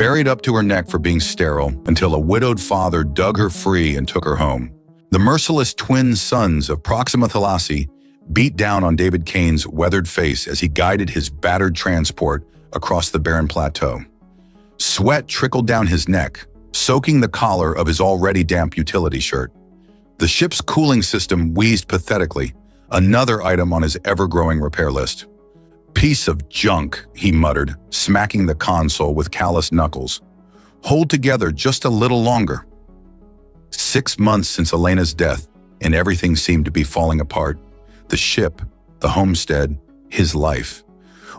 buried up to her neck for being sterile until a widowed father dug her free and took her home. The merciless twin sons of Proxima Thalassy beat down on David Kaine's weathered face as he guided his battered transport across the barren plateau. Sweat trickled down his neck, soaking the collar of his already damp utility shirt. The ship's cooling system wheezed pathetically, another item on his ever-growing repair list. "Piece of junk," he muttered, smacking the console with calloused knuckles. "Hold together just a little longer." 6 months since Elena's death, and everything seemed to be falling apart. The ship, the homestead, his life.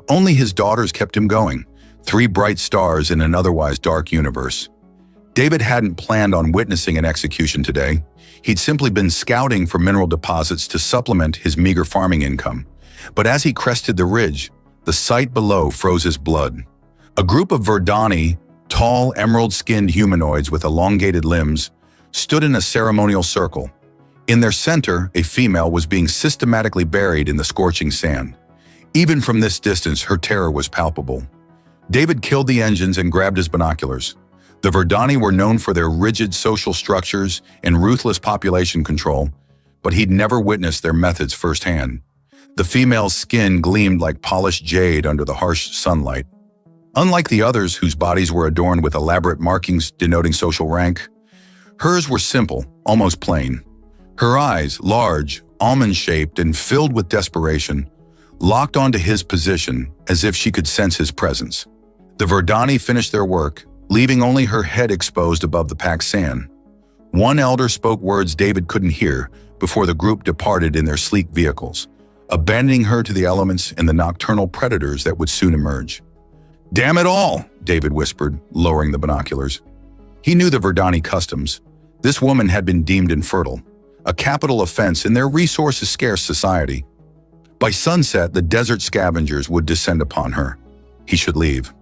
Only his daughters kept him going, 3 bright stars in an otherwise dark universe. David hadn't planned on witnessing an execution today. He'd simply been scouting for mineral deposits to supplement his meager farming income. But as he crested the ridge, the sight below froze his blood. A group of Verdani, tall, emerald-skinned humanoids with elongated limbs, stood in a ceremonial circle. In their center, a female was being systematically buried in the scorching sand. Even from this distance, her terror was palpable. David killed the engines and grabbed his binoculars. The Verdani were known for their rigid social structures and ruthless population control, but he'd never witnessed their methods firsthand. The female's skin gleamed like polished jade under the harsh sunlight. Unlike the others whose bodies were adorned with elaborate markings denoting social rank, hers were simple, almost plain. Her eyes, large, almond-shaped, and filled with desperation, locked onto his position as if she could sense his presence. The Verdani finished their work, leaving only her head exposed above the packed sand. One elder spoke words David couldn't hear before the group departed in their sleek vehicles, abandoning her to the elements and the nocturnal predators that would soon emerge. "Damn it all," David whispered, lowering the binoculars. He knew the Verdani customs. This woman had been deemed infertile, a capital offense in their resources-scarce society. By sunset, the desert scavengers would descend upon her. He should leave.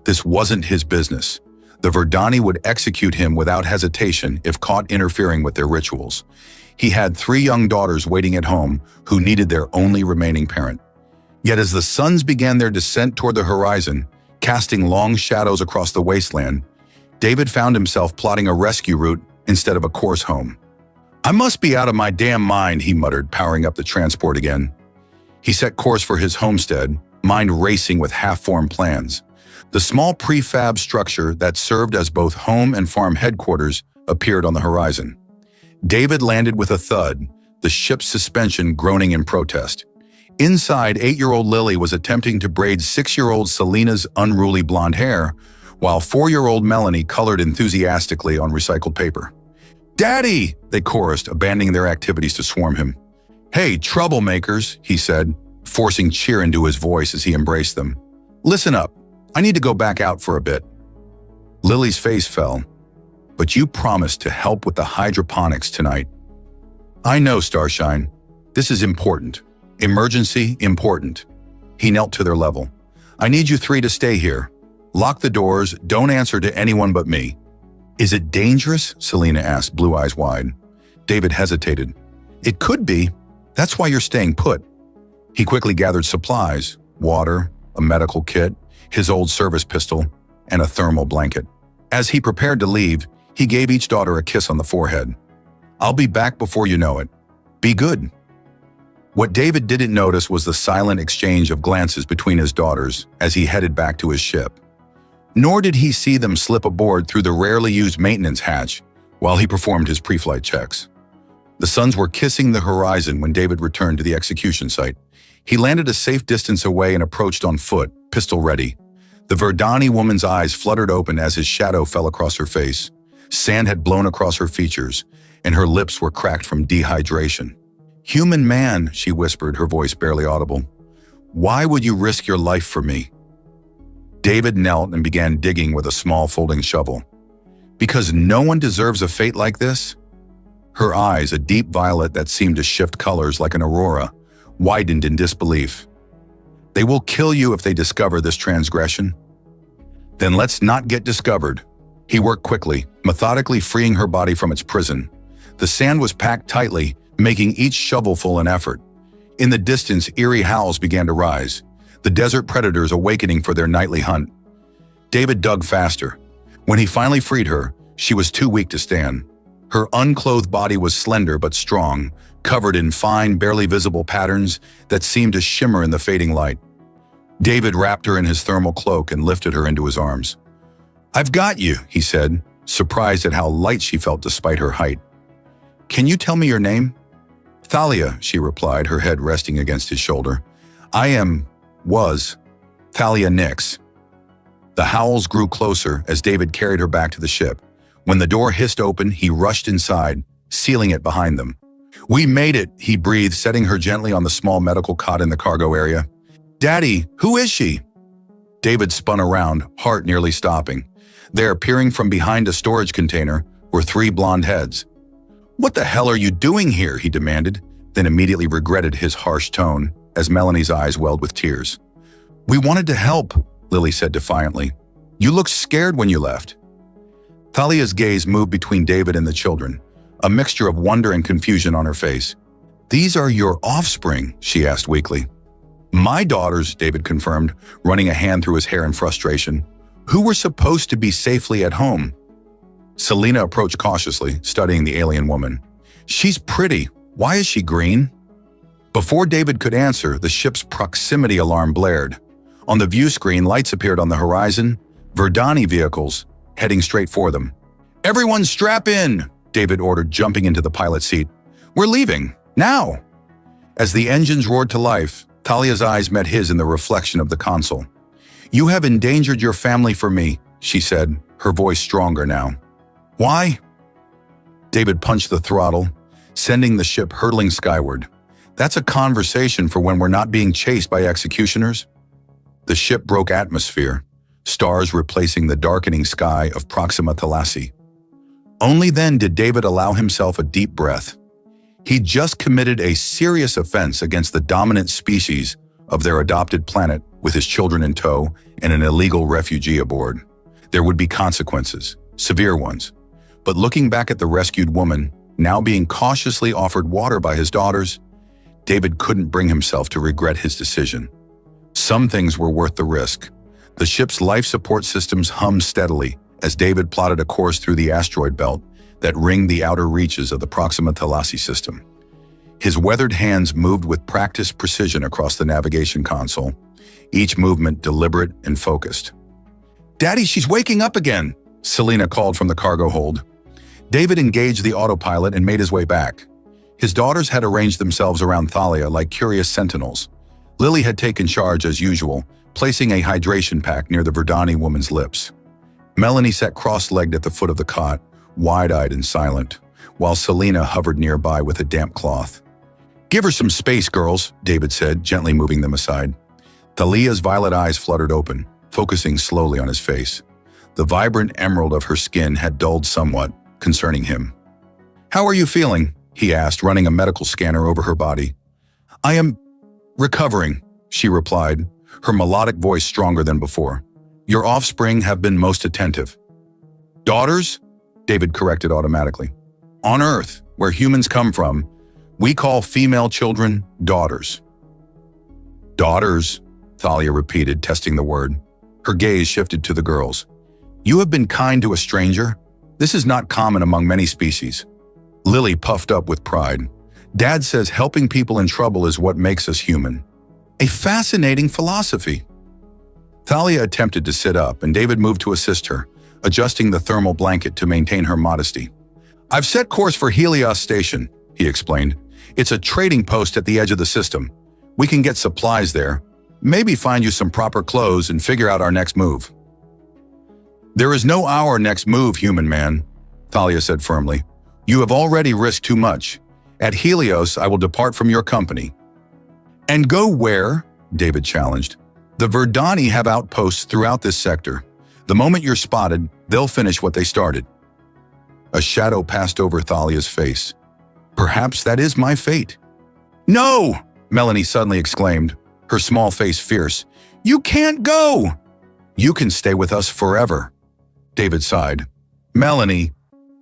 This wasn't his business. The Verdani would execute him without hesitation if caught interfering with their rituals. He had 3 young daughters waiting at home who needed their only remaining parent. Yet as the suns began their descent toward the horizon, casting long shadows across the wasteland, David found himself plotting a rescue route instead of a course home. "I must be out of my damn mind," he muttered, powering up the transport again. He set course for his homestead, mind racing with half-formed plans. The small prefab structure that served as both home and farm headquarters appeared on the horizon. David landed with a thud, the ship's suspension groaning in protest. Inside, 8-year-old Lily was attempting to braid 6-year-old Selena's unruly blonde hair, while 4-year-old Melanie colored enthusiastically on recycled paper. "Daddy!" they chorused, abandoning their activities to swarm him. "Hey, troublemakers," he said, forcing cheer into his voice as he embraced them. "Listen up. I need to go back out for a bit." Lily's face fell. "But you promised to help with the hydroponics tonight." "I know, Starshine. This is important. Emergency important." He knelt to their level. "I need you 3 to stay here. Lock the doors, don't answer to anyone but me." "Is it dangerous?" Selena asked, blue eyes wide. David hesitated. "It could be. That's why you're staying put." He quickly gathered supplies, water, a medical kit, his old service pistol, and a thermal blanket. As he prepared to leave, he gave each daughter a kiss on the forehead. "I'll be back before you know it. Be good." What David didn't notice was the silent exchange of glances between his daughters as he headed back to his ship. Nor did he see them slip aboard through the rarely used maintenance hatch while he performed his pre-flight checks. The suns were kissing the horizon when David returned to the execution site. He landed a safe distance away and approached on foot, pistol ready. The Verdani woman's eyes fluttered open as his shadow fell across her face. Sand had blown across her features, and her lips were cracked from dehydration. "Human man," she whispered, her voice barely audible. "Why would you risk your life for me?" David knelt and began digging with a small folding shovel. "Because no one deserves a fate like this?" Her eyes, a deep violet that seemed to shift colors like an aurora, widened in disbelief. "They will kill you if they discover this transgression." "Then let's not get discovered." He worked quickly, methodically freeing her body from its prison. The sand was packed tightly, making each shovelful an effort. In the distance, eerie howls began to rise, the desert predators awakening for their nightly hunt. David dug faster, When he finally freed her, she was too weak to stand. Her unclothed body was slender but strong, covered in fine, barely visible patterns that seemed to shimmer in the fading light. David wrapped her in his thermal cloak and lifted her into his arms. "I've got you," he said, surprised at how light she felt despite her height. "Can you tell me your name?" "Thalia," she replied, her head resting against his shoulder. Was Thalia Nix." The howls grew closer as David carried her back to the ship. When the door hissed open, he rushed inside, sealing it behind them. "We made it," he breathed, setting her gently on the small medical cot in the cargo area. "Daddy, who is she?" David spun around, heart nearly stopping. There, peering from behind a storage container, were 3 blonde heads. "What the hell are you doing here?" he demanded, then immediately regretted his harsh tone as Melanie's eyes welled with tears. "We wanted to help," Lily said defiantly. "You looked scared when you left." Thalia's gaze moved between David and the children, a mixture of wonder and confusion on her face. "These are your offspring?" she asked weakly. "My daughters," David confirmed, running a hand through his hair in frustration. "Who were supposed to be safely at home?" Selena approached cautiously, studying the alien woman. "She's pretty. Why is she green?" Before David could answer, the ship's proximity alarm blared. On the view screen, lights appeared on the horizon, Verdani vehicles, heading straight for them. "Everyone strap in," David ordered, jumping into the pilot's seat. "We're leaving, now." As the engines roared to life, Thalia's eyes met his in the reflection of the console. "You have endangered your family for me," she said, her voice stronger now. "Why?" David punched the throttle, sending the ship hurtling skyward. "That's a conversation for when we're not being chased by executioners." The ship broke atmosphere, stars replacing the darkening sky of Proxima Thalassi's. Only then did David allow himself a deep breath. He'd just committed a serious offense against the dominant species of their adopted planet with his children in tow and an illegal refugee aboard. There would be consequences, severe ones. But looking back at the rescued woman, now being cautiously offered water by his daughters, David couldn't bring himself to regret his decision. Some things were worth the risk. The ship's life support systems hummed steadily as David plotted a course through the asteroid belt that ringed the outer reaches of the Proxima Thalassi's system. His weathered hands moved with practiced precision across the navigation console, each movement deliberate and focused. "Daddy, she's waking up again," Selena called from the cargo hold. David engaged the autopilot and made his way back. His daughters had arranged themselves around Thalia like curious sentinels. Lily had taken charge as usual, placing a hydration pack near the Verdani woman's lips. Melanie sat cross-legged at the foot of the cot, wide-eyed and silent, while Selena hovered nearby with a damp cloth. "Give her some space, girls," David said, gently moving them aside. Thalia's violet eyes fluttered open, focusing slowly on his face. The vibrant emerald of her skin had dulled somewhat, concerning him. "How are you feeling?" he asked, running a medical scanner over her body. "I am recovering," she replied, her melodic voice stronger than before. "Your offspring have been most attentive." "Daughters?" David corrected automatically. "On Earth, where humans come from, we call female children daughters." "Daughters," Thalia repeated, testing the word. Her gaze shifted to the girls. "You have been kind to a stranger? This is not common among many species." Lily puffed up with pride. "Dad says helping people in trouble is what makes us human." A fascinating philosophy. Thalia attempted to sit up, and David moved to assist her, adjusting the thermal blanket to maintain her modesty. "I've set course for Helios Station," he explained. "It's a trading post at the edge of the system. We can get supplies there, maybe find you some proper clothes and figure out our next move." "There is no our next move, human man," Thalia said firmly. "You have already risked too much. At Helios, I will depart from your company." "And go where?" David challenged. "The Verdani have outposts throughout this sector. The moment you're spotted, they'll finish what they started." A shadow passed over Thalia's face. "Perhaps that is my fate." "No!" Melanie suddenly exclaimed, her small face fierce. "You can't go!" "You can stay with us forever," David sighed. "Melanie,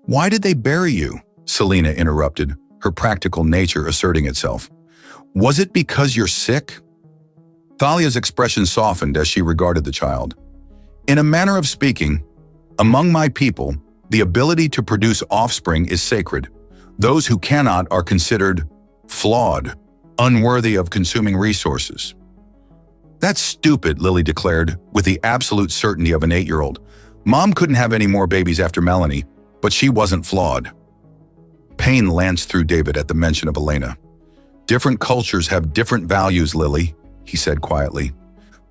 why did they bury you?" Selena interrupted, her practical nature asserting itself. "Was it because you're sick?" Thalia's expression softened as she regarded the child. "In a manner of speaking, Among my people, the ability to produce offspring is sacred. Those who cannot are considered flawed, unworthy of consuming resources. That's stupid, Lily declared, with the absolute certainty of an 8-year-old. Mom couldn't have any more babies after Melanie, but she wasn't flawed. Pain lanced through David at the mention of Elena. Different cultures have different values, Lily, he said quietly.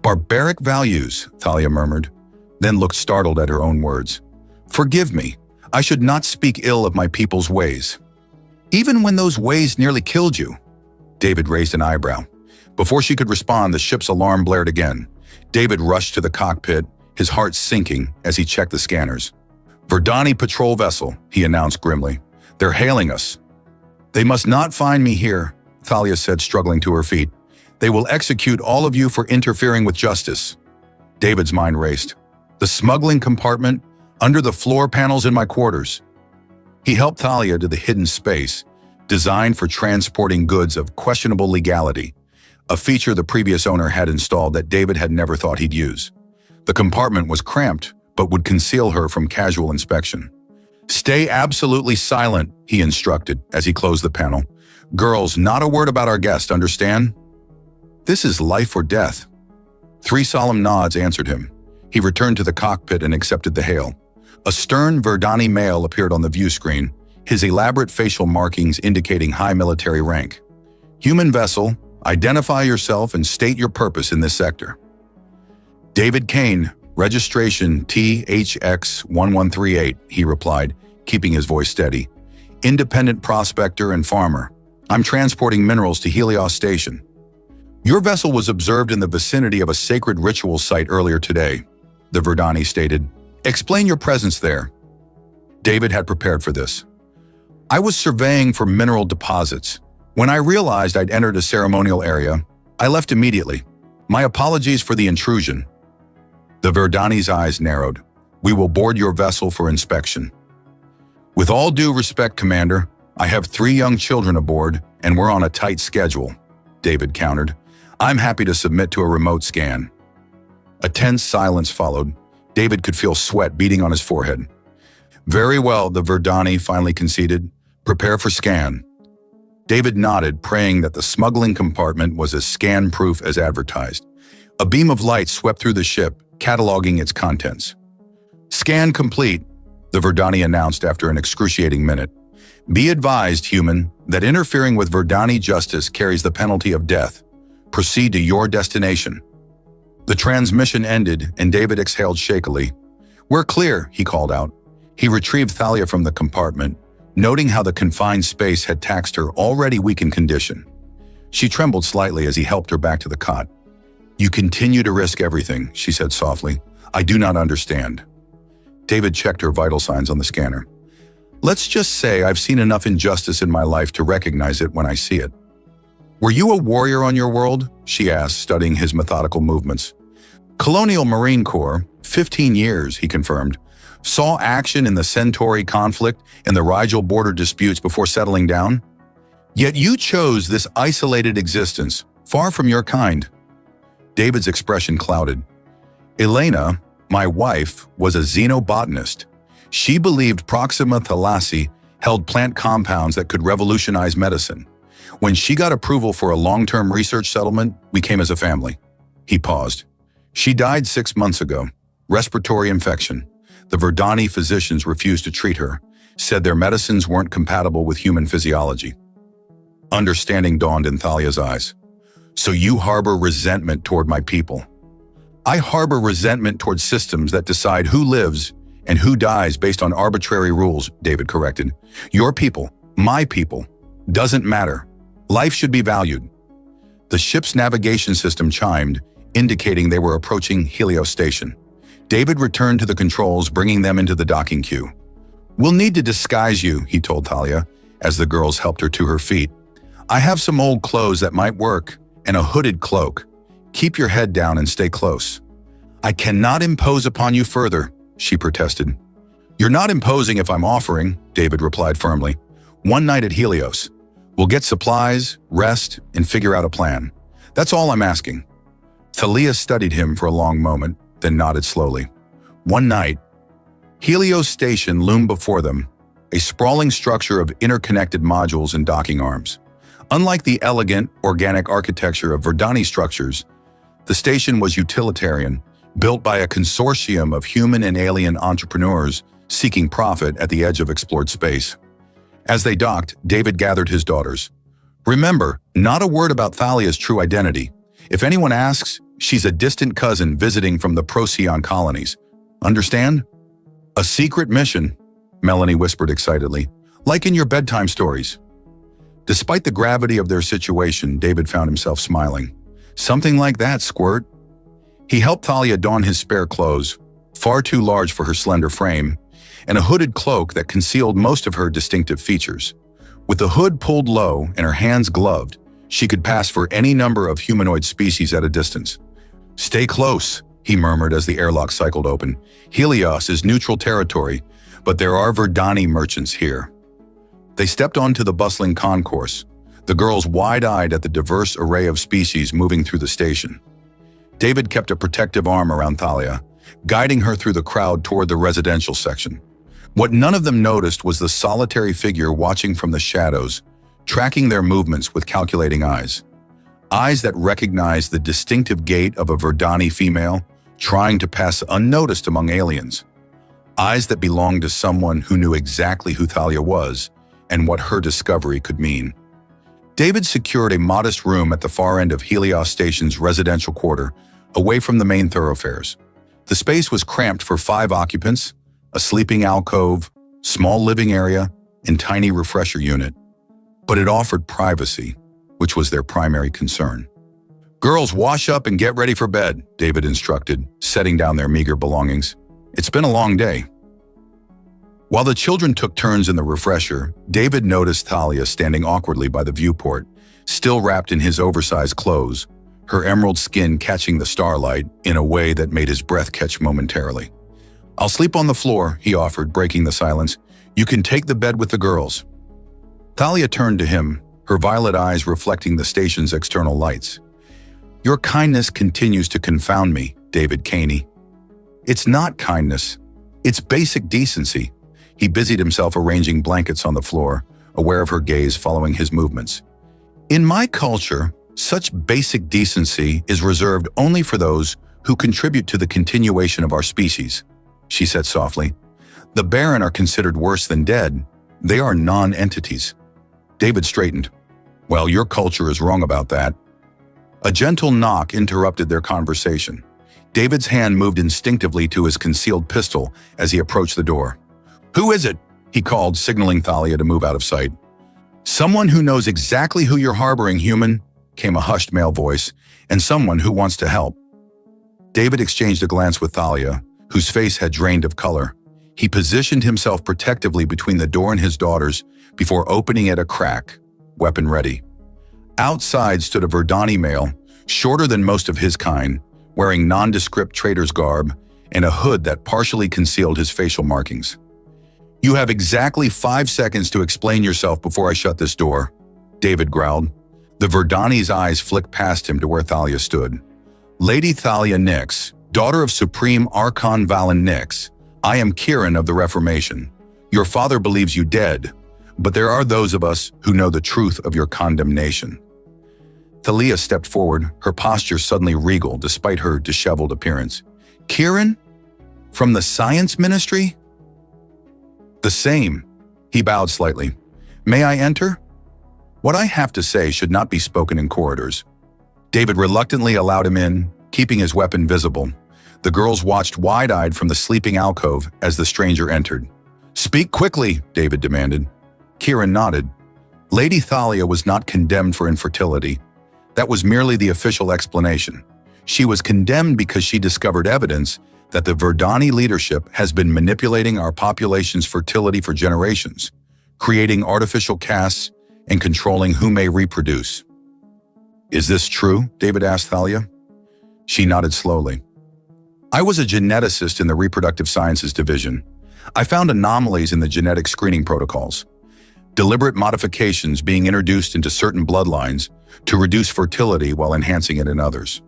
Barbaric values, Thalia murmured, then looked startled at her own words. Forgive me, I should not speak ill of my people's ways. Even when those ways nearly killed you? David raised an eyebrow. Before she could respond, the ship's alarm blared again. David rushed to the cockpit, his heart sinking as he checked the scanners. Verdani patrol vessel, he announced grimly. They're hailing us. They must not find me here, Thalia said, struggling to her feet. They will execute all of you for interfering with justice. David's mind raced. The smuggling compartment, under the floor panels in my quarters. He helped Thalia to the hidden space, designed for transporting goods of questionable legality, a feature the previous owner had installed that David had never thought he'd use. The compartment was cramped, but would conceal her from casual inspection. Stay absolutely silent, he instructed as he closed the panel. Girls, not a word about our guest, understand? This is life or death. 3 solemn nods answered him. He returned to the cockpit and accepted the hail. A stern Verdani male appeared on the view screen, his elaborate facial markings indicating high military rank. Human vessel, identify yourself and state your purpose in this sector. David Kaine, registration THX1138, he replied, keeping his voice steady. Independent prospector and farmer. I'm transporting minerals to Helios Station. Your vessel was observed in the vicinity of a sacred ritual site earlier today, the Verdani stated. Explain your presence there. David had prepared for this. I was surveying for mineral deposits. When I realized I'd entered a ceremonial area, I left immediately. My apologies for the intrusion. The Verdani's eyes narrowed. We will board your vessel for inspection. With all due respect, Commander, I have 3 young children aboard, and we're on a tight schedule, David countered. I'm happy to submit to a remote scan. A tense silence followed. David could feel sweat beating on his forehead. Very well, the Verdani finally conceded. Prepare for scan. David nodded, praying that the smuggling compartment was as scan-proof as advertised. A beam of light swept through the ship, cataloging its contents. Scan complete, the Verdani announced after an excruciating minute. Be advised, human, that interfering with Verdani justice carries the penalty of death. Proceed to your destination. The transmission ended, and David exhaled shakily. We're clear, he called out. He retrieved Thalia from the compartment, noting how the confined space had taxed her already weakened condition. She trembled slightly as he helped her back to the cot. You continue to risk everything, she said softly. I do not understand. David checked her vital signs on the scanner. Let's just say I've seen enough injustice in my life to recognize it when I see it. Were you a warrior on your world? She asked, studying his methodical movements. Colonial Marine Corps, 15 years, he confirmed. Saw action in the Centauri conflict and the Rigel border disputes before settling down? Yet you chose this isolated existence, far from your kind. David's expression clouded. Elena, my wife, was a xenobotanist. She believed Proxima Thalassiae held plant compounds that could revolutionize medicine. When she got approval for a long-term research settlement, we came as a family. He paused. She died 6 months ago. Respiratory infection. The Verdani physicians refused to treat her, said their medicines weren't compatible with human physiology. Understanding dawned in Thalia's eyes. So you harbor resentment toward my people. I harbor resentment toward systems that decide who lives and who dies based on arbitrary rules, David corrected. Your people, my people, doesn't matter. Life should be valued. The ship's navigation system chimed, indicating they were approaching Helios Station. David returned to the controls, bringing them into the docking queue. We'll need to disguise you, he told Thalia, as the girls helped her to her feet. I have some old clothes that might work, and a hooded cloak. Keep your head down and stay close. I cannot impose upon you further, she protested. You're not imposing if I'm offering, David replied firmly. One night at Helios. We'll get supplies, rest, and figure out a plan. That's all I'm asking. Thalia studied him for a long moment, then nodded slowly. One night. Helios Station loomed before them, a sprawling structure of interconnected modules and docking arms. Unlike the elegant, organic architecture of Verdani structures, the station was utilitarian, built by a consortium of human and alien entrepreneurs seeking profit at the edge of explored space. As they docked, David gathered his daughters. Remember, not a word about Thalia's true identity. If anyone asks, she's a distant cousin visiting from the Procyon colonies. Understand? A secret mission, Melanie whispered excitedly, like in your bedtime stories. Despite the gravity of their situation, David found himself smiling. Something like that, Squirt. He helped Thalia don his spare clothes, far too large for her slender frame, and a hooded cloak that concealed most of her distinctive features. With the hood pulled low and her hands gloved, she could pass for any number of humanoid species at a distance. "Stay close," he murmured as the airlock cycled open. "Helios is neutral territory, but there are Verdani merchants here." They stepped onto the bustling concourse, the girls wide-eyed at the diverse array of species moving through the station. David kept a protective arm around Thalia, guiding her through the crowd toward the residential section. What none of them noticed was the solitary figure watching from the shadows, tracking their movements with calculating eyes. Eyes that recognized the distinctive gait of a Verdani female, trying to pass unnoticed among aliens. Eyes that belonged to someone who knew exactly who Thalia was and what her discovery could mean. David secured a modest room at the far end of Helios Station's residential quarter, away from the main thoroughfares. The space was cramped for 5 occupants, a sleeping alcove, small living area, and tiny refresher unit. But it offered privacy, which was their primary concern. "Girls, wash up and get ready for bed," David instructed, setting down their meager belongings. "It's been a long day." While the children took turns in the refresher, David noticed Thalia standing awkwardly by the viewport, still wrapped in his oversized clothes, her emerald skin catching the starlight in a way that made his breath catch momentarily. "I'll sleep on the floor," he offered, breaking the silence. "You can take the bed with the girls." Thalia turned to him, her violet eyes reflecting the station's external lights. "Your kindness continues to confound me, David Kaine." "It's not kindness. It's basic decency." He busied himself arranging blankets on the floor, aware of her gaze following his movements. "In my culture, such basic decency is reserved only for those who contribute to the continuation of our species," she said softly. "The barren are considered worse than dead. They are non-entities." David straightened. "Well, your culture is wrong about that." A gentle knock interrupted their conversation. David's hand moved instinctively to his concealed pistol as he approached the door. "Who is it?" he called, signaling Thalia to move out of sight. "Someone who knows exactly who you're harboring, human," came a hushed male voice, "and someone who wants to help." David exchanged a glance with Thalia, whose face had drained of color. He positioned himself protectively between the door and his daughters before opening it a crack, weapon ready. Outside stood a Verdani male, shorter than most of his kind, wearing nondescript trader's garb and a hood that partially concealed his facial markings. "You have exactly 5 seconds to explain yourself before I shut this door," David growled. The Verdani's eyes flicked past him to where Thalia stood. "Lady Thalia Nix, daughter of Supreme Archon Valen Nix, I am Kieran of the Reformation. Your father believes you dead, but there are those of us who know the truth of your condemnation." Thalia stepped forward, her posture suddenly regal despite her disheveled appearance. "Kieran? From the Science Ministry?" "The same." He bowed slightly. "May I enter?" "What I have to say should not be spoken in corridors." David reluctantly allowed him in, keeping his weapon visible. The girls watched wide-eyed from the sleeping alcove as the stranger entered. "Speak quickly," David demanded. Kieran nodded. Lady Thalia was not condemned for infertility. That was merely the official explanation. She was condemned because she discovered evidence that the Verdani leadership has been manipulating our population's fertility for generations, creating artificial castes and controlling who may reproduce. "Is this true?" David asked Thalia. She nodded slowly. "I was a geneticist in the reproductive sciences division. I found anomalies in the genetic screening protocols, deliberate modifications being introduced into certain bloodlines to reduce fertility while enhancing it in others.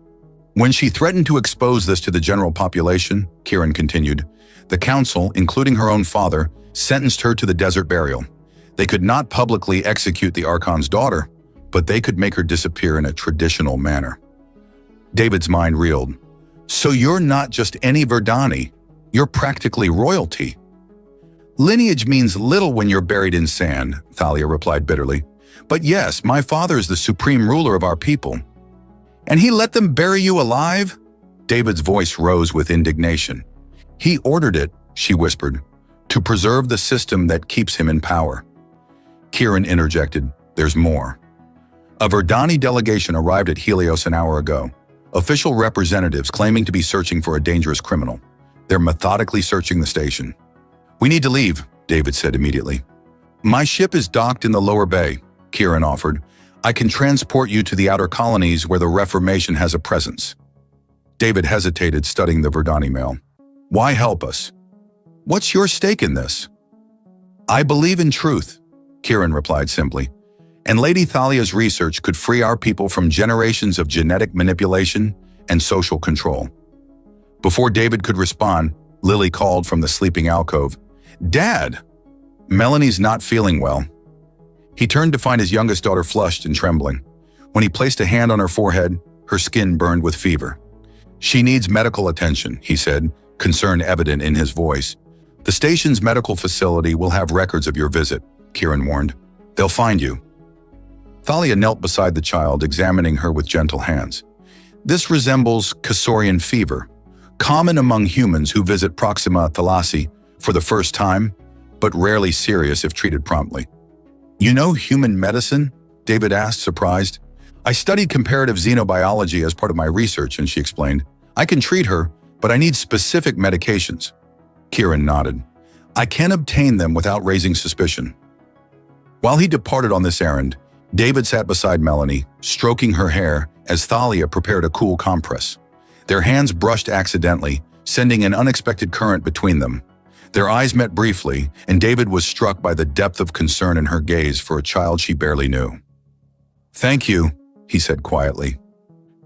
When she threatened to expose this to the general population," Kieran continued, The council, including her own father, sentenced her to the desert burial. They could not publicly execute the Archon's daughter, but they could make her disappear in a traditional manner. David's mind reeled. So you're not just any Verdani, you're practically royalty. Lineage means little when you're buried in sand, Thalia replied bitterly. But yes, my father is the supreme ruler of our people. And he let them bury you alive? David's voice rose with indignation. He ordered it, she whispered, to preserve the system that keeps him in power. Kieran interjected, there's more. A Verdani delegation arrived at Helios an hour ago. Official representatives claiming to be searching for a dangerous criminal. They're methodically searching the station. We need to leave, David said immediately. My ship is docked in the lower bay, Kieran offered. I can transport you to the outer colonies where the Reformation has a presence. David hesitated, studying the Verdani mail. Why help us? What's your stake in this? I believe in truth, Kieran replied simply. And Lady Thalia's research could free our people from generations of genetic manipulation and social control. Before David could respond, Lily called from the sleeping alcove. Dad! Melanie's not feeling well. He turned to find his youngest daughter flushed and trembling. When he placed a hand on her forehead, her skin burned with fever. She needs medical attention, he said, concern evident in his voice. The station's medical facility will have records of your visit, Kieran warned. They'll find you. Thalia knelt beside the child, examining her with gentle hands. This resembles Cassorian fever, common among humans who visit Proxima Thalassiae for the first time, but rarely serious if treated promptly. You know human medicine? David asked, surprised. I studied comparative xenobiology as part of my research, and she explained. I can treat her, but I need specific medications. Kieran nodded. I can obtain them without raising suspicion. While he departed on this errand, David sat beside Melanie, stroking her hair as Thalia prepared a cool compress. Their hands brushed accidentally, sending an unexpected current between them. Their eyes met briefly, and David was struck by the depth of concern in her gaze for a child she barely knew. Thank you, he said quietly.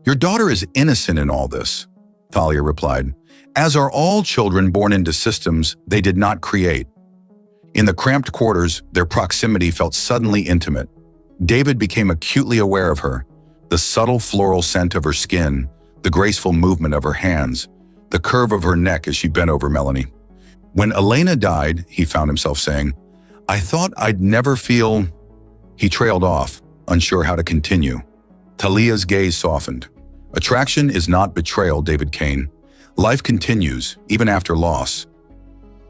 Your daughter is innocent in all this, Thalia replied, as are all children born into systems they did not create. In the cramped quarters, their proximity felt suddenly intimate. David became acutely aware of her, the subtle floral scent of her skin, the graceful movement of her hands, the curve of her neck as she bent over Melanie. When Elena died, he found himself saying, I thought I'd never feel... He trailed off, unsure how to continue. Thalia's gaze softened. Attraction is not betrayal, David Kaine. Life continues, even after loss.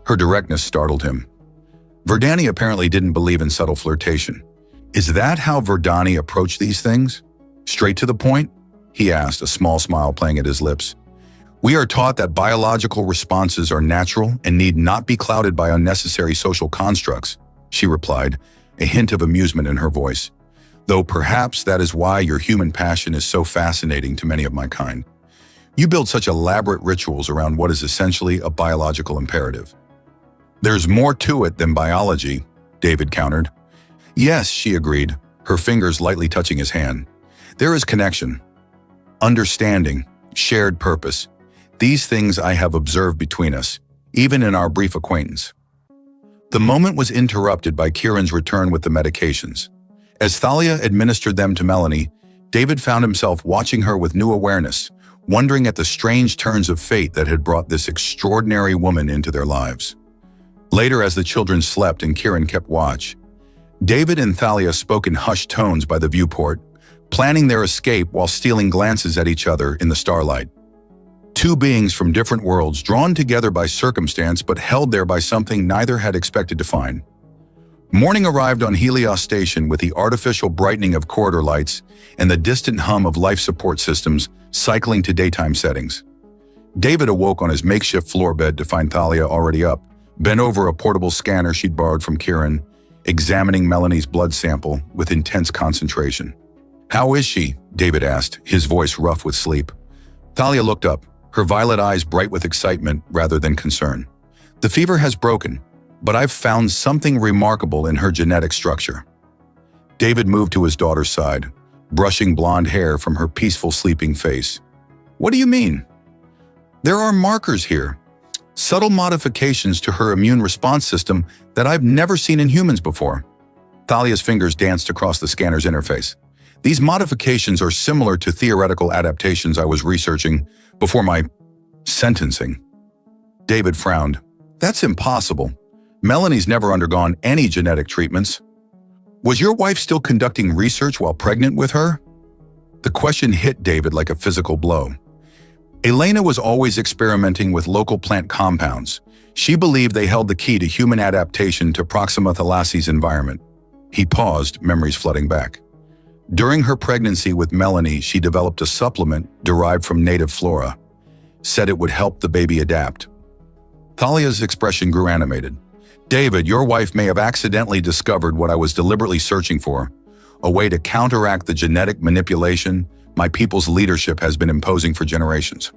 Her directness startled him. Verdani apparently didn't believe in subtle flirtation. Is that how Verdani approach these things? Straight to the point? He asked, a small smile playing at his lips. We are taught that biological responses are natural and need not be clouded by unnecessary social constructs, she replied, a hint of amusement in her voice. Though perhaps that is why your human passion is so fascinating to many of my kind. You build such elaborate rituals around what is essentially a biological imperative. There's more to it than biology, David countered. Yes, she agreed, her fingers lightly touching his hand. There is connection, understanding, shared purpose. These things I have observed between us, even in our brief acquaintance. The moment was interrupted by Kieran's return with the medications. As Thalia administered them to Melanie, David found himself watching her with new awareness, wondering at the strange turns of fate that had brought this extraordinary woman into their lives. Later, as the children slept and Kieran kept watch, David and Thalia spoke in hushed tones by the viewport, planning their escape while stealing glances at each other in the starlight. Two beings from different worlds, drawn together by circumstance but held there by something neither had expected to find. Morning arrived on Helios Station with the artificial brightening of corridor lights and the distant hum of life support systems cycling to daytime settings. David awoke on his makeshift floor bed to find Thalia already up, bent over a portable scanner she'd borrowed from Kieran, examining Melanie's blood sample with intense concentration. How is she? David asked, his voice rough with sleep. Thalia looked up, her violet eyes bright with excitement rather than concern. The fever has broken, but I've found something remarkable in her genetic structure. David moved to his daughter's side, brushing blonde hair from her peaceful sleeping face. What do you mean? There are markers here. subtle modifications to her immune response system that I've never seen in humans before. Thalia's fingers danced across the scanner's interface. These modifications are similar to theoretical adaptations I was researching before my sentencing. David frowned. That's impossible. Melanie's never undergone any genetic treatments. Was your wife still conducting research while pregnant with her? The question hit David like a physical blow. Elena was always experimenting with local plant compounds. She believed they held the key to human adaptation to Proxima Thalassi's environment. He paused, memories flooding back. During her pregnancy with Melanie, she developed a supplement derived from native flora. Said it would help the baby adapt. Thalia's expression grew animated. David, your wife may have accidentally discovered what I was deliberately searching for, a way to counteract the genetic manipulation my people's leadership has been imposing for generations.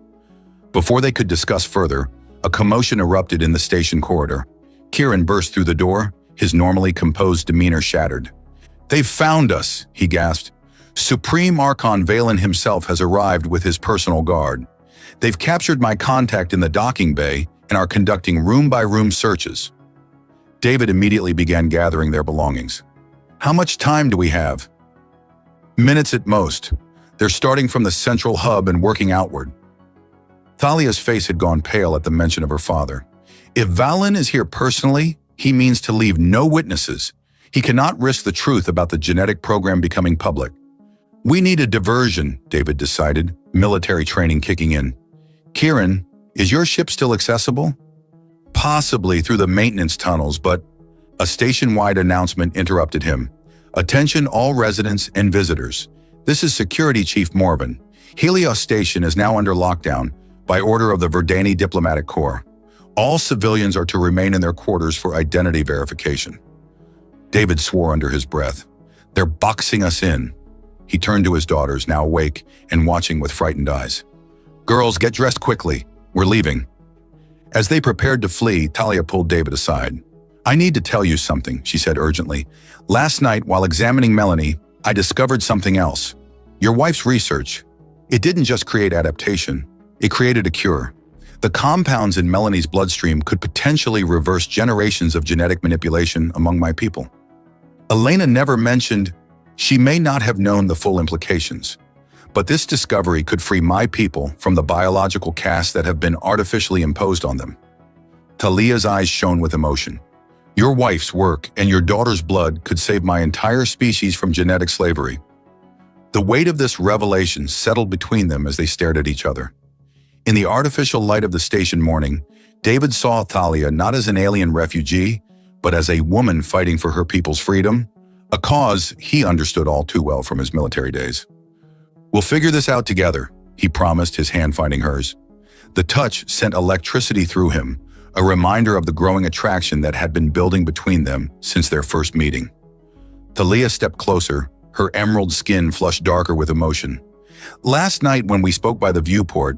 Before they could discuss further, a commotion erupted in the station corridor. Kieran burst through the door, his normally composed demeanor shattered. They've found us, he gasped. Supreme Archon Valen himself has arrived with his personal guard. They've captured my contact in the docking bay and are conducting room-by-room searches. David immediately began gathering their belongings. How much time do we have? Minutes at most. They're starting from the central hub and working outward. Thalia's face had gone pale at the mention of her father. If Valen is here personally, he means to leave no witnesses. He cannot risk the truth about the genetic program becoming public. We need a diversion, David decided, military training kicking in. Kieran, is your ship still accessible? Possibly through the maintenance tunnels, but a station-wide announcement interrupted him. Attention all residents and visitors. This is Security Chief Morven. Helios Station is now under lockdown by order of the Verdani Diplomatic Corps. All civilians are to remain in their quarters for identity verification. David swore under his breath. They're boxing us in. He turned to his daughters, now awake and watching with frightened eyes. Girls, get dressed quickly. We're leaving. As they prepared to flee, Thalia pulled David aside. I need to tell you something, she said urgently. Last night, while examining Melanie, I discovered something else. Your wife's research. It didn't just create adaptation. It created a cure. The compounds in Melanie's bloodstream could potentially reverse generations of genetic manipulation among my people. Elena never mentioned she may not have known the full implications. But this discovery could free my people from the biological casts that have been artificially imposed on them. Thalia's eyes shone with emotion. Your wife's work and your daughter's blood could save my entire species from genetic slavery. The weight of this revelation settled between them as they stared at each other. In the artificial light of the station morning, David saw Thalia not as an alien refugee, but as a woman fighting for her people's freedom, a cause he understood all too well from his military days. We'll figure this out together, he promised, his hand finding hers. The touch sent electricity through him, a reminder of the growing attraction that had been building between them since their first meeting. Thalia stepped closer, her emerald skin flushed darker with emotion. Last night when we spoke by the viewport,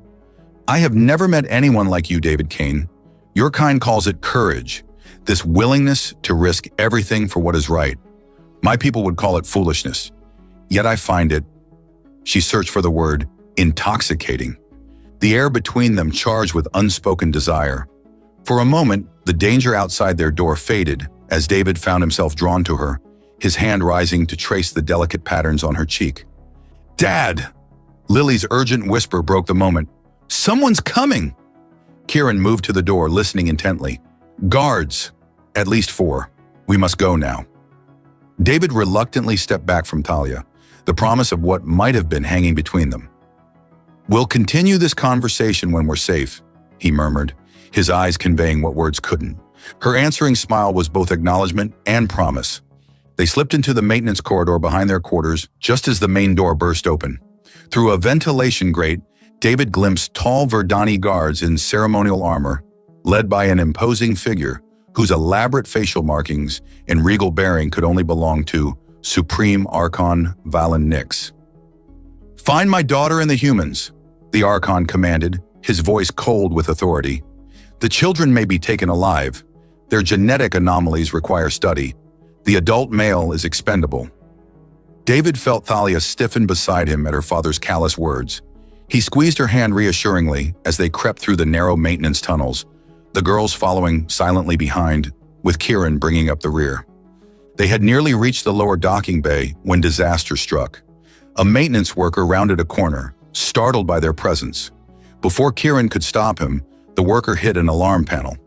I have never met anyone like you, David Kaine. Your kind calls it courage, this willingness to risk everything for what is right. My people would call it foolishness. Yet I find it, she searched for the word, intoxicating. The air between them charged with unspoken desire. For a moment, the danger outside their door faded as David found himself drawn to her, his hand rising to trace the delicate patterns on her cheek. Dad! Lily's urgent whisper broke the moment. Someone's coming! Kieran moved to the door, listening intently. Guards! At least 4. We must go now. David reluctantly stepped back from Thalia, the promise of what might have been hanging between them. We'll continue this conversation when we're safe, he murmured, his eyes conveying what words couldn't. Her answering smile was both acknowledgement and promise. They slipped into the maintenance corridor behind their quarters just as the main door burst open. Through a ventilation grate, David glimpsed tall Verdani guards in ceremonial armor, led by an imposing figure whose elaborate facial markings and regal bearing could only belong to Supreme Archon Valen Nix. Find my daughter and the humans, the Archon commanded, his voice cold with authority. The children may be taken alive. Their genetic anomalies require study. The adult male is expendable. David felt Thalia stiffen beside him at her father's callous words. He squeezed her hand reassuringly as they crept through the narrow maintenance tunnels, the girls following silently behind, with Kieran bringing up the rear. They had nearly reached the lower docking bay when disaster struck. A maintenance worker rounded a corner, startled by their presence. Before Kieran could stop him, the worker hit an alarm panel.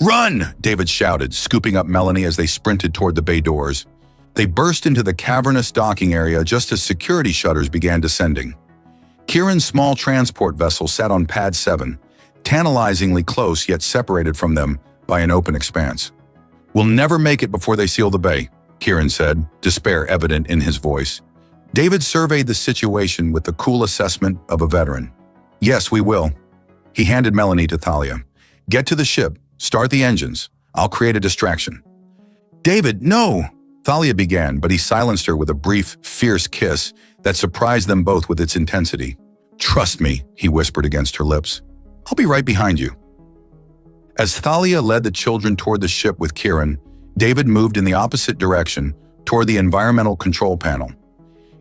"Run!" David shouted, scooping up Melanie as they sprinted toward the bay doors. They burst into the cavernous docking area just as security shutters began descending. Kieran's small transport vessel sat on pad 7, tantalizingly close yet separated from them by an open expanse. "We'll never make it before they seal the bay," Kieran said, despair evident in his voice. David surveyed the situation with the cool assessment of a veteran. "Yes, we will." He handed Melanie to Thalia. "Get to the ship. Start the engines. I'll create a distraction." "David, no!" Thalia began, but he silenced her with a brief, fierce kiss that surprised them both with its intensity. "Trust me," he whispered against her lips. "I'll be right behind you." As Thalia led the children toward the ship with Kieran, David moved in the opposite direction, toward the environmental control panel.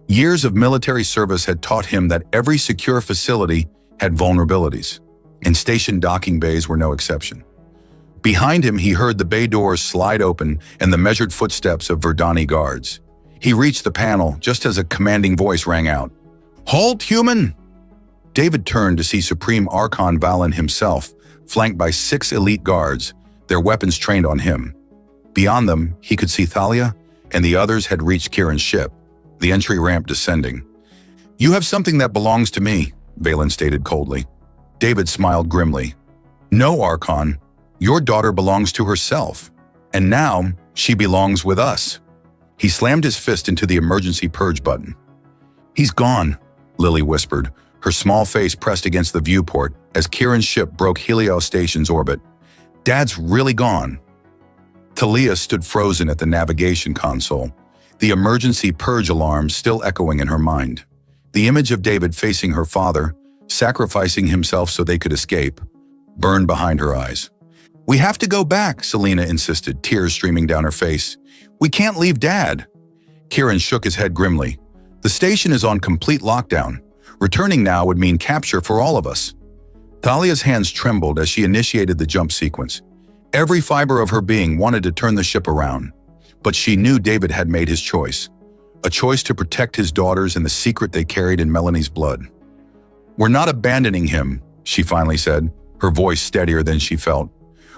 Years of military service had taught him that every secure facility had vulnerabilities, and station docking bays were no exception. Behind him, he heard the bay doors slide open and the measured footsteps of Verdani guards. He reached the panel just as a commanding voice rang out. "Halt, human!" David turned to see Supreme Archon Valen himself, flanked by 6 elite guards, their weapons trained on him. Beyond them, he could see Thalia, and the others had reached Kieran's ship, the entry ramp descending. "You have something that belongs to me," Valen stated coldly. David smiled grimly. "No, Archon. Your daughter belongs to herself, and now she belongs with us." He slammed his fist into the emergency purge button. "He's gone," Lily whispered, her small face pressed against the viewport as Kieran's ship broke Helios Station's orbit. "Dad's really gone." Thalia stood frozen at the navigation console, the emergency purge alarm still echoing in her mind. The image of David facing her father, sacrificing himself so they could escape, burned behind her eyes. "We have to go back," Selena insisted, tears streaming down her face. "We can't leave Dad." Kieran shook his head grimly. "The station is on complete lockdown. Returning now would mean capture for all of us." Thalia's hands trembled as she initiated the jump sequence. Every fiber of her being wanted to turn the ship around. But she knew David had made his choice. A choice to protect his daughters and the secret they carried in Melanie's blood. "We're not abandoning him," she finally said, her voice steadier than she felt.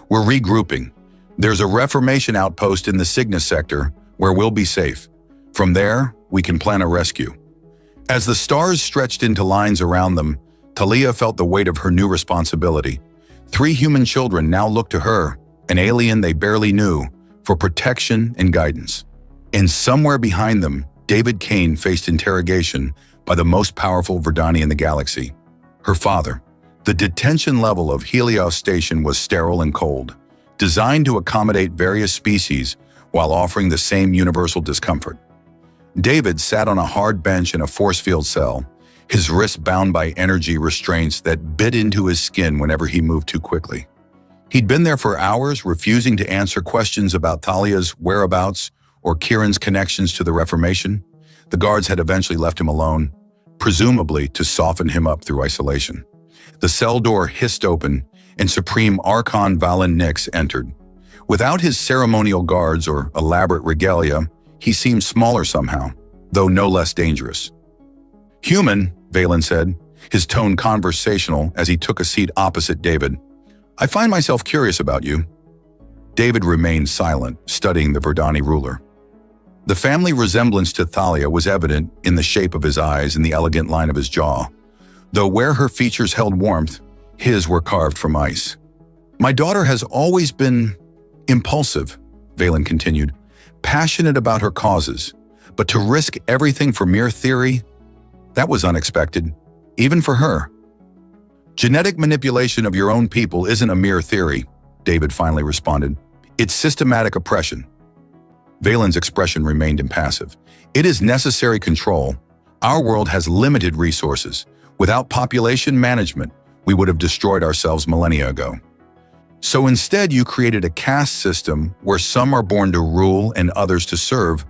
"We're regrouping. There's a reformation outpost in the Cygnus sector where we'll be safe. From there, we can plan a rescue." As the stars stretched into lines around them, Thalia felt the weight of her new responsibility. 3 human children now looked to her, an alien they barely knew, for protection and guidance. And somewhere behind them, David Kaine faced interrogation by the most powerful Verdani in the galaxy, her father. The detention level of Helios Station was sterile and cold, designed to accommodate various species while offering the same universal discomfort. David sat on a hard bench in a force field cell, his wrists bound by energy restraints that bit into his skin whenever he moved too quickly. He'd been there for hours, refusing to answer questions about Thalia's whereabouts or Kieran's connections to the Reformation. The guards had eventually left him alone, presumably to soften him up through isolation. The cell door hissed open, and Supreme Archon Valen Nix entered. Without his ceremonial guards or elaborate regalia, he seemed smaller somehow, though no less dangerous. "Human," Valen said, his tone conversational as he took a seat opposite David. "I find myself curious about you." David remained silent, studying the Verdani ruler. The family resemblance to Thalia was evident in the shape of his eyes and the elegant line of his jaw, though where her features held warmth, his were carved from ice. "My daughter has always been impulsive," Valen continued, "passionate about her causes, but to risk everything for mere theory, that was unexpected, even for her." "Genetic manipulation of your own people isn't a mere theory," David finally responded. "It's systematic oppression." Valen's expression remained impassive. "It is necessary control. Our world has limited resources. Without population management, we would have destroyed ourselves millennia ago. So instead, you created a caste system where some are born to rule and others to serve,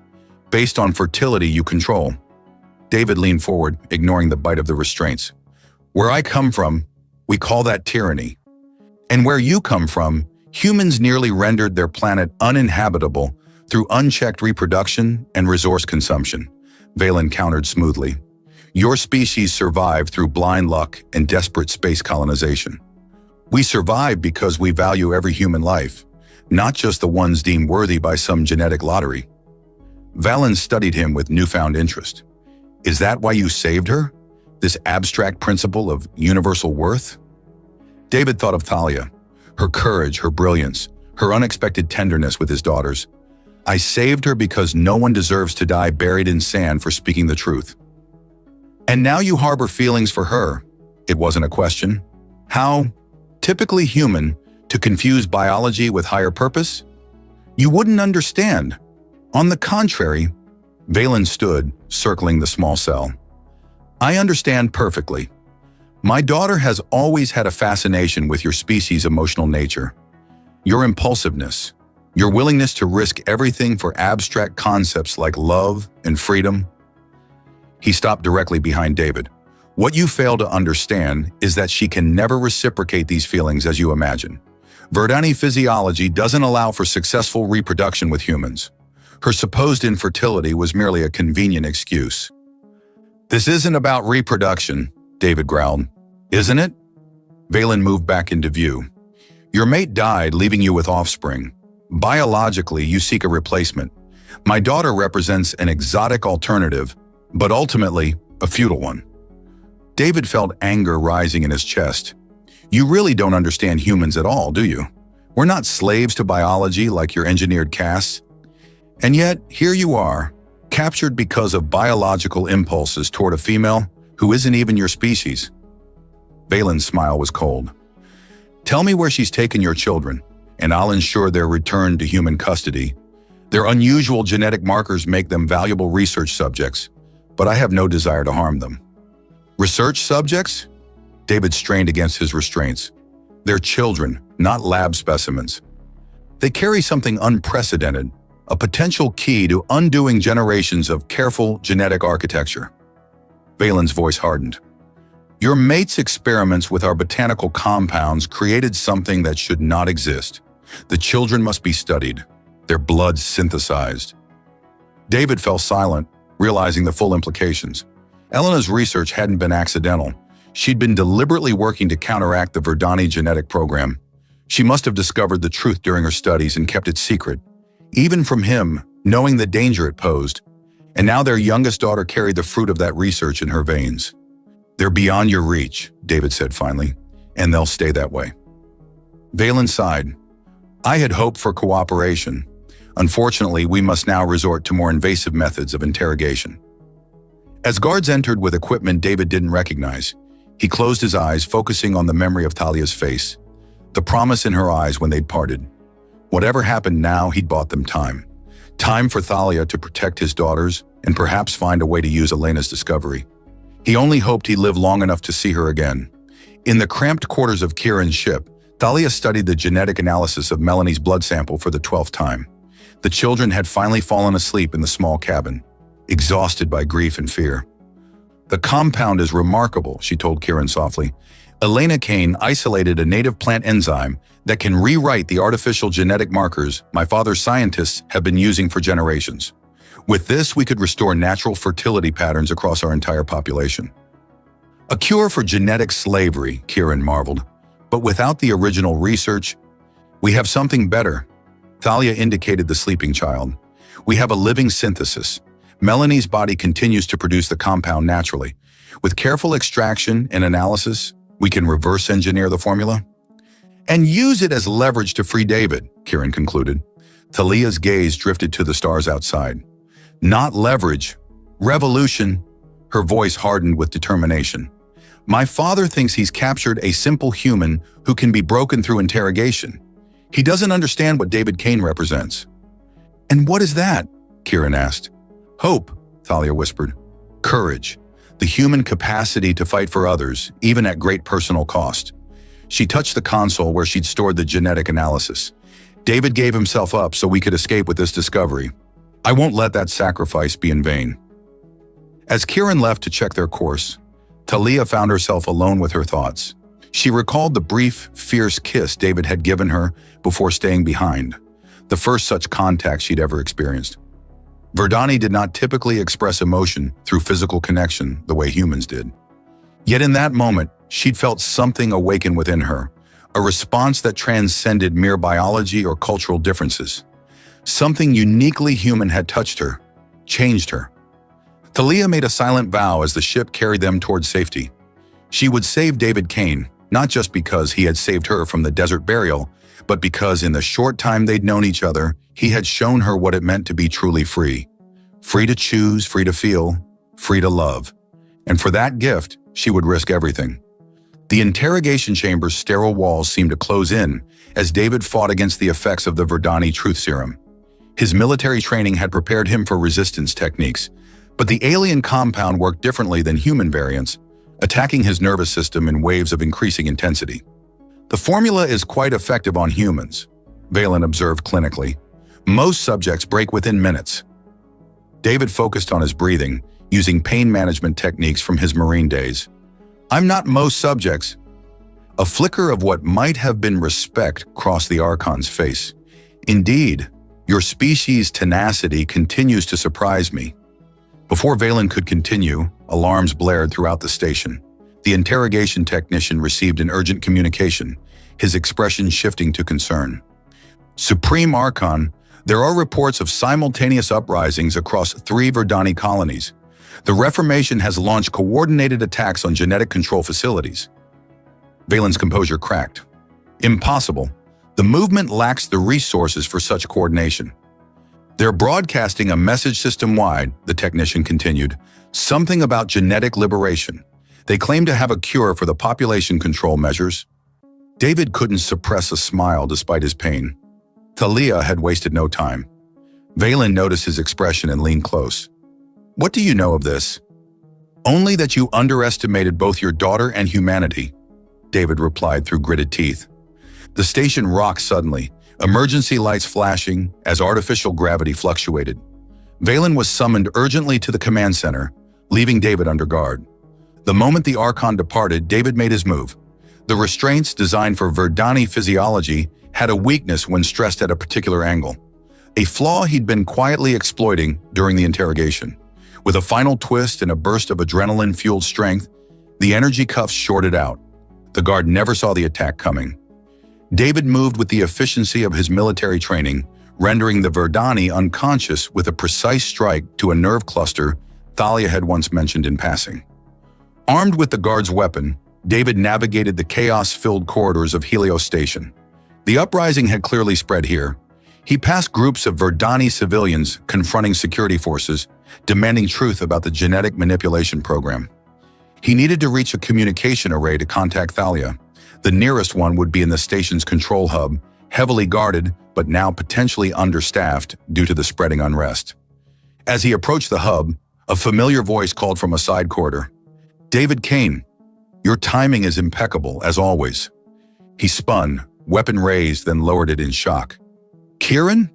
based on fertility you control." David leaned forward, ignoring the bite of the restraints. "Where I come from, we call that tyranny." And where you come from, humans nearly rendered their planet uninhabitable through unchecked reproduction and resource consumption, Valen countered smoothly. Your species survived through blind luck and desperate space colonization. We survive because we value every human life, not just the ones deemed worthy by some genetic lottery. Valen studied him with newfound interest. Is that why you saved her? This abstract principle of universal worth? David thought of Thalia, her courage, her brilliance, her unexpected tenderness with his daughters. I saved her because no one deserves to die buried in sand for speaking the truth. And now you harbor feelings for her. It wasn't a question. How, typically human, to confuse biology with higher purpose? You wouldn't understand. On the contrary, Valen stood, circling the small cell. I understand perfectly. My daughter has always had a fascination with your species' emotional nature. Your impulsiveness, your willingness to risk everything for abstract concepts like love and freedom. He stopped directly behind David. What you fail to understand is that she can never reciprocate these feelings as you imagine. Verdani physiology doesn't allow for successful reproduction with humans. Her supposed infertility was merely a convenient excuse. This isn't about reproduction, David growled. Isn't it? Valen moved back into view. Your mate died, leaving you with offspring. Biologically, you seek a replacement. My daughter represents an exotic alternative, but ultimately, a futile one. David felt anger rising in his chest. You really don't understand humans at all, do you? We're not slaves to biology like your engineered casts. And yet, here you are, captured because of biological impulses toward a female who isn't even your species. Valen's smile was cold. Tell me where she's taken your children, and I'll ensure their return to human custody. Their unusual genetic markers make them valuable research subjects, but I have no desire to harm them. Research subjects? David strained against his restraints. They're children, not lab specimens. They carry something unprecedented, a potential key to undoing generations of careful genetic architecture. Valen's voice hardened. Your mate's experiments with our botanical compounds created something that should not exist. The children must be studied, their blood synthesized. David fell silent, realizing the full implications. Elena's research hadn't been accidental. She'd been deliberately working to counteract the Verdani genetic program. She must have discovered the truth during her studies and kept it secret, even from him, knowing the danger it posed. And now their youngest daughter carried the fruit of that research in her veins. They're beyond your reach, David said finally, and they'll stay that way. Valen sighed. I had hoped for cooperation. Unfortunately, we must now resort to more invasive methods of interrogation. As guards entered with equipment David didn't recognize, he closed his eyes, focusing on the memory of Thalia's face, the promise in her eyes when they'd parted. Whatever happened now, he'd bought them time. Time for Thalia to protect his daughters and perhaps find a way to use Elena's discovery. He only hoped he'd live long enough to see her again. In the cramped quarters of Kieran's ship, Thalia studied the genetic analysis of Melanie's blood sample for the 12th time. The children had finally fallen asleep in the small cabin, exhausted by grief and fear. The compound is remarkable, she told Kieran softly. David Kaine isolated a native plant enzyme that can rewrite the artificial genetic markers my father's scientists have been using for generations. With this, we could restore natural fertility patterns across our entire population. A cure for genetic slavery, Kieran marveled. But without the original research, we have something better. Thalia indicated the sleeping child. We have a living synthesis. Melanie's body continues to produce the compound naturally. With careful extraction and analysis, we can reverse engineer the formula. And use it as leverage to free David, Kieran concluded. Thalia's gaze drifted to the stars outside. Not leverage, revolution. Her voice hardened with determination. My father thinks he's captured a simple human who can be broken through interrogation. He doesn't understand what David Kaine represents. And what is that? Kieran asked. Hope, Thalia whispered. Courage, the human capacity to fight for others, even at great personal cost. She touched the console where she'd stored the genetic analysis. David gave himself up so we could escape with this discovery. I won't let that sacrifice be in vain. As Kieran left to check their course, Thalia found herself alone with her thoughts. She recalled the brief, fierce kiss David had given her before staying behind, the first such contact she'd ever experienced. Verdani did not typically express emotion through physical connection the way humans did. Yet in that moment, she'd felt something awaken within her, a response that transcended mere biology or cultural differences. Something uniquely human had touched her, changed her. Thalia made a silent vow as the ship carried them towards safety. She would save David Kaine, not just because he had saved her from the desert burial, but because in the short time they'd known each other, he had shown her what it meant to be truly free. Free to choose, free to feel, free to love. And for that gift, she would risk everything. The interrogation chamber's sterile walls seemed to close in as David fought against the effects of the Verdani truth serum. His military training had prepared him for resistance techniques, but the alien compound worked differently than human variants, attacking his nervous system in waves of increasing intensity. The formula is quite effective on humans, Valen observed clinically. Most subjects break within minutes. David focused on his breathing, using pain management techniques from his Marine days. I'm not most subjects. A flicker of what might have been respect crossed the Archon's face. Indeed, your species' tenacity continues to surprise me. Before Valen could continue, alarms blared throughout the station. The interrogation technician received an urgent communication, his expression shifting to concern. Supreme Archon, there are reports of simultaneous uprisings across 3 Verdani colonies. The Reformation has launched coordinated attacks on genetic control facilities. Valen's composure cracked. Impossible. The movement lacks the resources for such coordination. They're broadcasting a message system-wide, the technician continued, something about genetic liberation. They claim to have a cure for the population control measures. David couldn't suppress a smile despite his pain. Thalia had wasted no time. Valen noticed his expression and leaned close. What do you know of this? Only that you underestimated both your daughter and humanity, David replied through gritted teeth. The station rocked suddenly, emergency lights flashing as artificial gravity fluctuated. Valen was summoned urgently to the command center, leaving David under guard. The moment the Archon departed, David made his move. The restraints designed for Verdani physiology had a weakness when stressed at a particular angle, a flaw he'd been quietly exploiting during the interrogation. With a final twist and a burst of adrenaline-fueled strength, the energy cuffs shorted out. The guard never saw the attack coming. David moved with the efficiency of his military training, rendering the Verdani unconscious with a precise strike to a nerve cluster Thalia had once mentioned in passing. Armed with the guard's weapon, David navigated the chaos-filled corridors of Helios Station. The uprising had clearly spread here. He passed groups of Verdani civilians confronting security forces, demanding truth about the genetic manipulation program. He needed to reach a communication array to contact Thalia. The nearest one would be in the station's control hub, heavily guarded but now potentially understaffed due to the spreading unrest. As he approached the hub, a familiar voice called from a side corridor. David Kaine, your timing is impeccable, as always. He spun, weapon raised, then lowered it in shock. Kieran?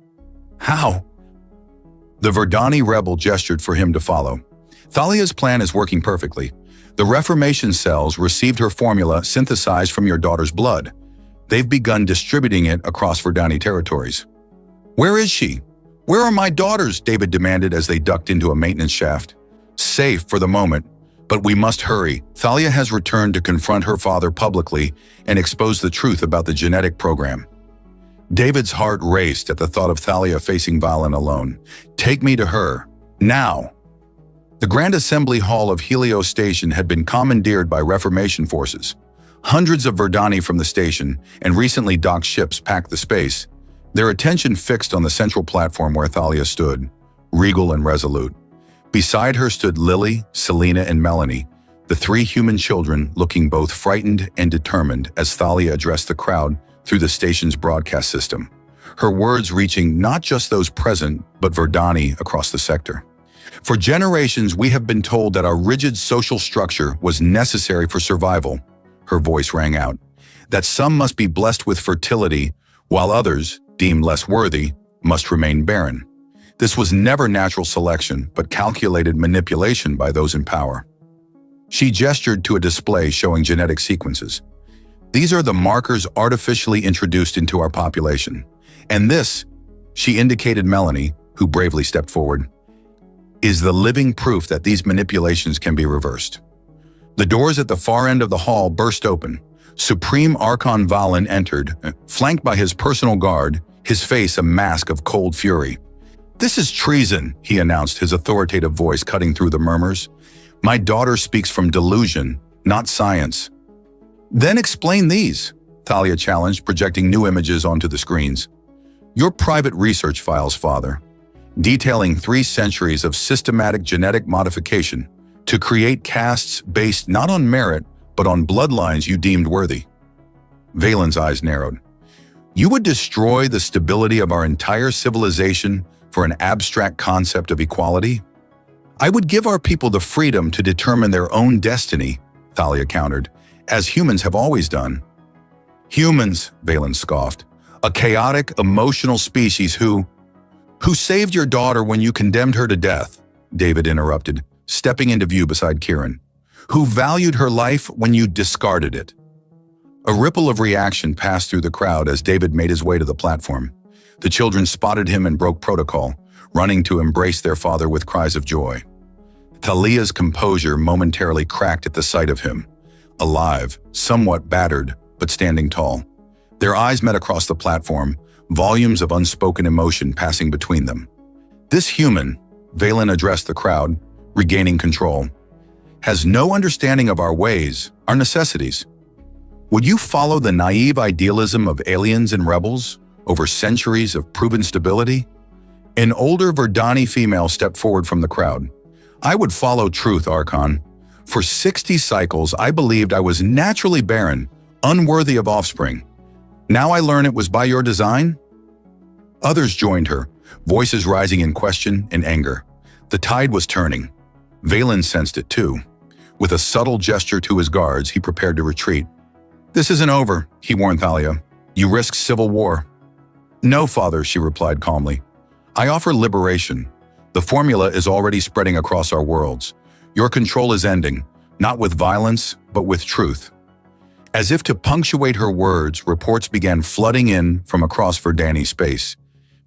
How? The Verdani rebel gestured for him to follow. Thalia's plan is working perfectly. The Reformation cells received her formula synthesized from your daughter's blood. They've begun distributing it across Verdani territories. Where is she? Where are my daughters? David demanded as they ducked into a maintenance shaft. Safe for the moment, but we must hurry. Thalia has returned to confront her father publicly and expose the truth about the genetic program. David's heart raced at the thought of Thalia facing Valen alone. Take me to her, now. The Grand Assembly Hall of Helios Station had been commandeered by Reformation forces. Hundreds of Verdani from the station and recently docked ships packed the space, their attention fixed on the central platform where Thalia stood, regal and resolute. Beside her stood Lily, Selena, and Melanie, the 3 human children looking both frightened and determined as Thalia addressed the crowd through the station's broadcast system, her words reaching not just those present, but Verdani across the sector. For generations, we have been told that our rigid social structure was necessary for survival, her voice rang out, that some must be blessed with fertility, while others, deemed less worthy, must remain barren. This was never natural selection, but calculated manipulation by those in power. She gestured to a display showing genetic sequences. These are the markers artificially introduced into our population. And this, she indicated Melanie, who bravely stepped forward, is the living proof that these manipulations can be reversed. The doors at the far end of the hall burst open. Supreme Archon Valen entered, flanked by his personal guard, his face a mask of cold fury. "This is treason," he announced, his authoritative voice cutting through the murmurs. "My daughter speaks from delusion, not science." "Then explain these," Thalia challenged, projecting new images onto the screens. "Your private research files, Father, detailing 3 centuries of systematic genetic modification to create castes based not on merit, but on bloodlines you deemed worthy." Valen's eyes narrowed. "You would destroy the stability of our entire civilization for an abstract concept of equality?" "I would give our people the freedom to determine their own destiny," Thalia countered, "as humans have always done." "Humans," Valen scoffed, "a chaotic, emotional species who saved your daughter when you condemned her to death," David interrupted, stepping into view beside Kieran. "Who valued her life when you discarded it." A ripple of reaction passed through the crowd as David made his way to the platform. The children spotted him and broke protocol, running to embrace their father with cries of joy. Thalia's composure momentarily cracked at the sight of him, alive, somewhat battered, but standing tall. Their eyes met across the platform, volumes of unspoken emotion passing between them. "This human," Valen addressed the crowd, regaining control, "has no understanding of our ways, our necessities. Would you follow the naive idealism of aliens and rebels over centuries of proven stability?" An older Verdani female stepped forward from the crowd. "I would follow truth, Archon. For 60 cycles, I believed I was naturally barren, unworthy of offspring. Now I learn it was by your design?" Others joined her, voices rising in question and anger. The tide was turning. Valen sensed it too. With a subtle gesture to his guards, he prepared to retreat. "This isn't over," he warned Thalia. "You risk civil war." "No, Father," she replied calmly. "I offer liberation. The formula is already spreading across our worlds. Your control is ending, not with violence, but with truth." As if to punctuate her words, reports began flooding in from across Verdani space.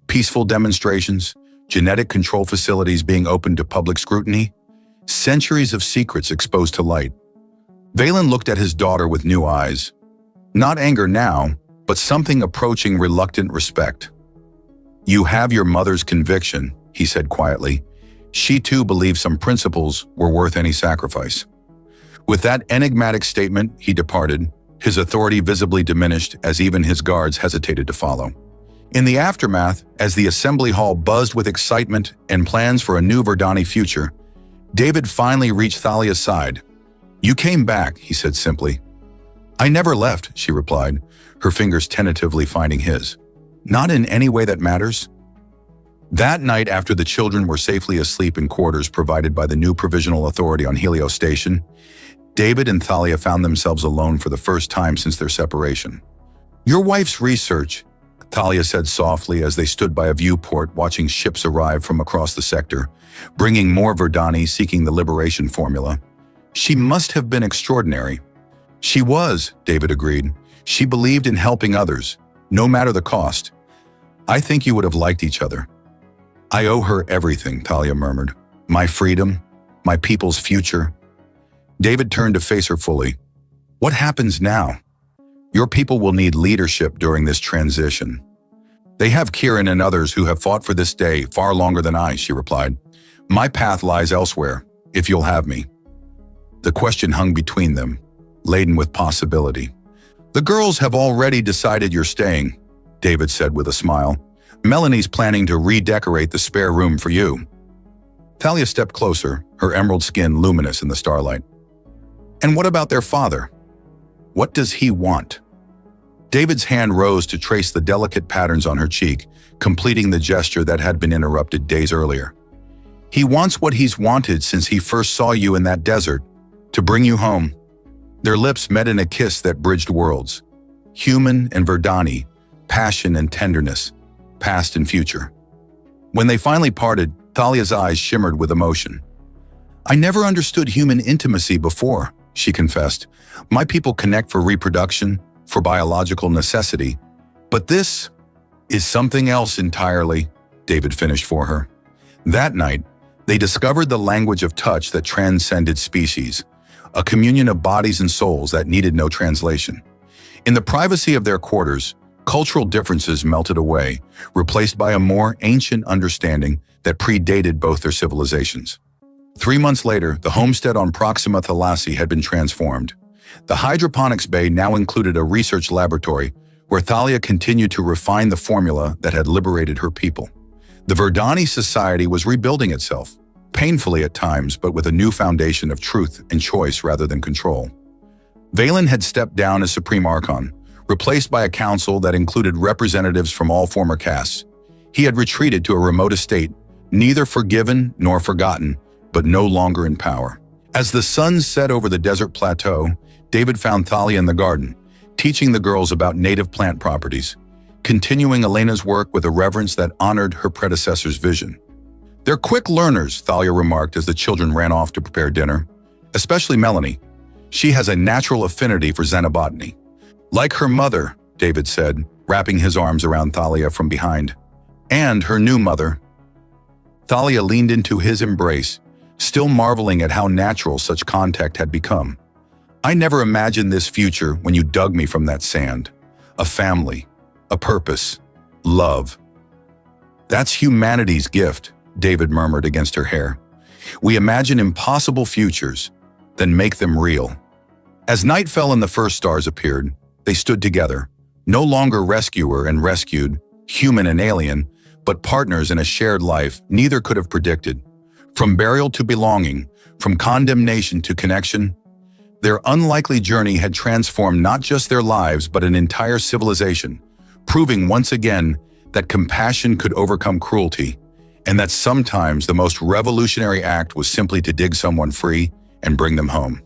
Peaceful demonstrations, genetic control facilities being opened to public scrutiny, centuries of secrets exposed to light. Valen looked at his daughter with new eyes. Not anger now, but something approaching reluctant respect. "You have your mother's conviction," he said quietly. "She too believed some principles were worth any sacrifice." With that enigmatic statement, he departed, his authority visibly diminished as even his guards hesitated to follow. In the aftermath, as the assembly hall buzzed with excitement and plans for a new Verdani future, David finally reached Thalia's side. "You came back," he said simply. "I never left," she replied, her fingers tentatively finding his. "Not in any way that matters." That night, after the children were safely asleep in quarters provided by the new provisional authority on Helios Station, David and Thalia found themselves alone for the first time since their separation. "Your wife's research," Thalia said softly as they stood by a viewport watching ships arrive from across the sector, bringing more Verdani seeking the liberation formula. "She must have been extraordinary." "She was," David agreed. "She believed in helping others, no matter the cost. I think you would have liked each other." "I owe her everything," Thalia murmured. "My freedom, my people's future." David turned to face her fully. "What happens now? Your people will need leadership during this transition." "They have Kieran and others who have fought for this day far longer than I," she replied. "My path lies elsewhere, if you'll have me." The question hung between them, laden with possibility. "The girls have already decided you're staying," David said with a smile. "Melanie's planning to redecorate the spare room for you." Thalia stepped closer, her emerald skin luminous in the starlight. "And what about their father? What does he want?" David's hand rose to trace the delicate patterns on her cheek, completing the gesture that had been interrupted days earlier. "He wants what he's wanted since he first saw you in that desert, to bring you home." Their lips met in a kiss that bridged worlds. Human and Verdani, passion and tenderness, past and future. When they finally parted, Thalia's eyes shimmered with emotion. "I never understood human intimacy before," she confessed. "My people connect for reproduction, for biological necessity. But this is something else entirely, David finished for her. That night, they discovered the language of touch that transcended species, a communion of bodies and souls that needed no translation. In the privacy of their quarters, cultural differences melted away, replaced by a more ancient understanding that predated both their civilizations. 3 months later, the homestead on Proxima Thalassi's had been transformed. The hydroponics bay now included a research laboratory where Thalia continued to refine the formula that had liberated her people. The Verdani society was rebuilding itself, painfully at times, but with a new foundation of truth and choice rather than control. Valen had stepped down as Supreme Archon, replaced by a council that included representatives from all former castes. He had retreated to a remote estate, neither forgiven nor forgotten, but no longer in power. As the sun set over the desert plateau, David found Thalia in the garden, teaching the girls about native plant properties, continuing Elena's work with a reverence that honored her predecessor's vision. "They're quick learners," Thalia remarked as the children ran off to prepare dinner. "Especially Melanie. She has a natural affinity for xenobotany." "Like her mother," David said, wrapping his arms around Thalia from behind. "And her new mother." Thalia leaned into his embrace, still marveling at how natural such contact had become. "I never imagined this future when you dug me from that sand. A family, a purpose, love." "That's humanity's gift," David murmured against her hair. "We imagine impossible futures, then make them real." As night fell and the first stars appeared, they stood together, no longer rescuer and rescued, human and alien, but partners in a shared life neither could have predicted. From burial to belonging, from condemnation to connection, their unlikely journey had transformed not just their lives but an entire civilization, proving once again that compassion could overcome cruelty, and that sometimes the most revolutionary act was simply to dig someone free and bring them home.